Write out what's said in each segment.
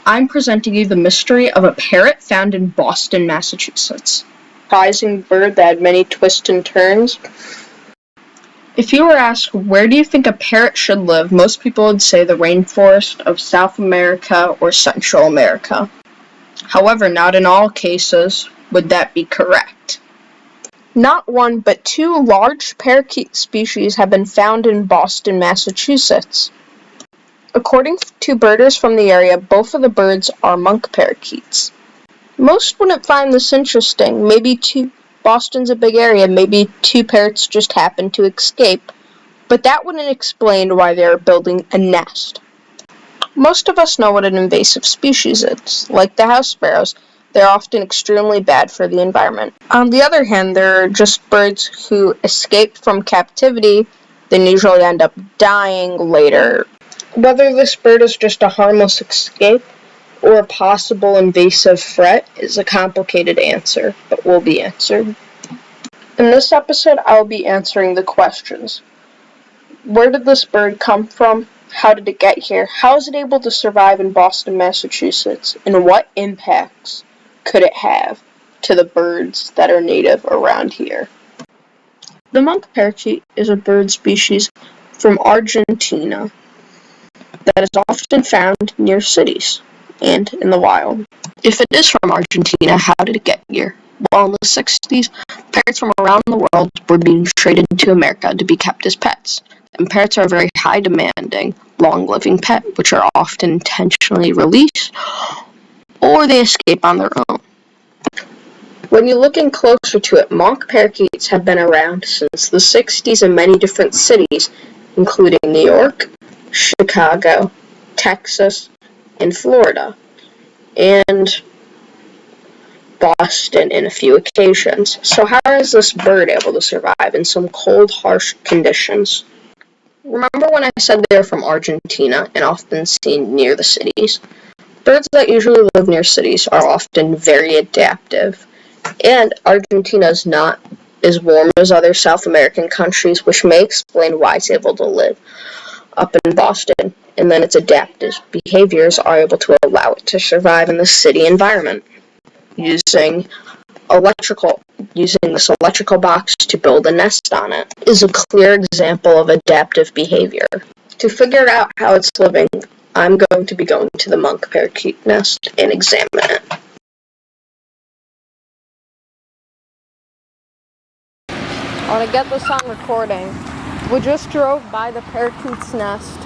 I'm presenting you the mystery of a parrot found in Boston, Massachusetts. Surprising bird that had many twists and turns. If you were asked where do you think a parrot should live, most people would say the rainforest of South America or Central America. However, not in all cases would that be correct. Not one, but two large parakeet species have been found in Boston, Massachusetts. According to birders from the area, both of the birds are monk parakeets. Most wouldn't find this interesting. Boston's a big area, maybe two parrots just happened to escape, but that wouldn't explain why they are building a nest. Most of us know what an invasive species is. Like the house sparrows, they're often extremely bad for the environment. On the other hand, there are just birds who escaped from captivity, then usually end up dying later. Whether this bird is just a harmless escape or a possible invasive threat is a complicated answer, but will be answered. In this episode, I will be answering the questions. Where did this bird come from? How did it get here? How is it able to survive in Boston, Massachusetts? And what impacts could it have to the birds that are native around here? The monk parakeet is a bird species from Argentina that is often found near cities and in the wild. If it is from Argentina, how did it get here? Well, in the 60s, parrots from around the world were being traded to America to be kept as pets. And parrots are a very high demanding, long-living pet, which are often intentionally released, or they escape on their own. When you're looking closer to it, monk parakeets have been around since the 60s in many different cities, including New York, Chicago, Texas, and Florida, and Boston in a few occasions. So how is this bird able to survive in some cold, harsh conditions? Remember when I said they're from Argentina and often seen near the cities? Birds that usually live near cities are often very adaptive, and Argentina is not as warm as other South American countries, which may explain why it's able to live up in Boston, and then its adaptive behaviors are able to allow it to survive in the city environment. Using this electrical box to build a nest on it is a clear example of adaptive behavior. To figure out how it's living, I'm going to be going to the monk parakeet nest and examine it. I want to get this on recording. We just drove by the parakeet's nest,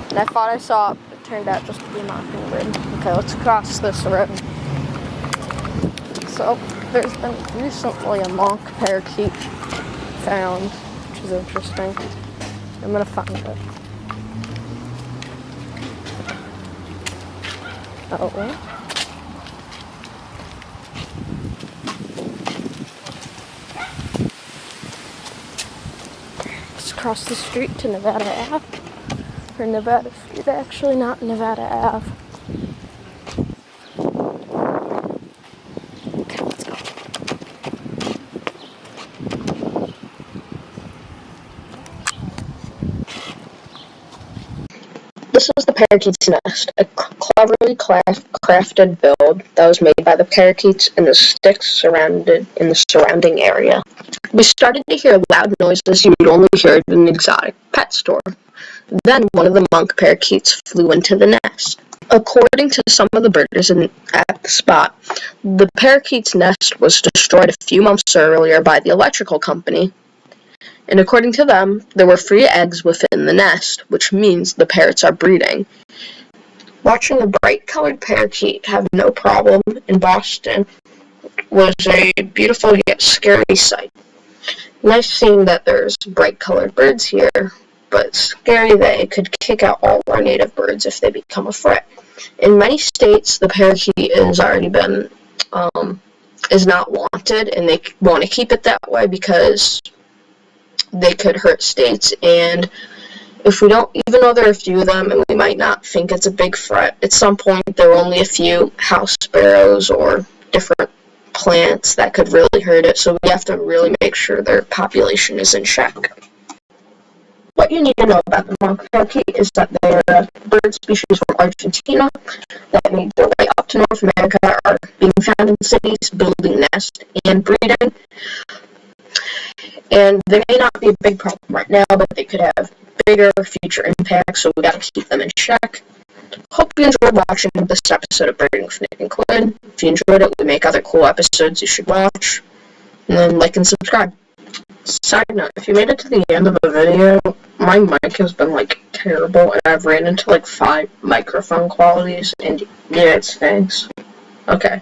and I thought I saw it, but it turned out just to be a mockingbird. Okay, let's cross this road. So, there's been recently a monk parakeet found, which is interesting. I'm gonna find it. Oh. Let's cross the street to Nevada Ave. Or Nevada Street, actually, not Nevada Ave. This is the parakeet's nest, a cleverly crafted build that was made by the parakeets and the sticks surrounded in the surrounding area. We started to hear loud noises you would only hear at an exotic pet store. Then one of the monk parakeets flew into the nest. According to some of the birders at the spot, the parakeet's nest was destroyed a few months earlier by the electrical company. And according to them, there were 3 eggs within the nest, which means the parrots are breeding. Watching a bright-colored parakeet have no problem in Boston was a beautiful yet scary sight. Nice seeing that there's bright-colored birds here, but scary that it could kick out all our native birds if they become a threat. In many states, the parakeet has already been, is not wanted, and they want to keep it that way because they could hurt states, and if we don't, even though there are a few of them, and we might not think it's a big threat, at some point there are only a few house sparrows or different plants that could really hurt it, so we have to really make sure their population is in check. What you need to know about the monk parakeet is that they are a bird species from Argentina that made their way up to North America, are being found in cities, building nests, and breeding. And they may not be a big problem right now, but they could have bigger future impacts, so we gotta keep them in check. Hope you enjoyed watching this episode of Birding with Nick and Quinn. If you enjoyed it, we make other cool episodes you should watch. And then like and subscribe. Side note, if you made it to the end of a video, my mic has been terrible, and I've ran into 5 microphone qualities, and yeah, it stinks. Okay.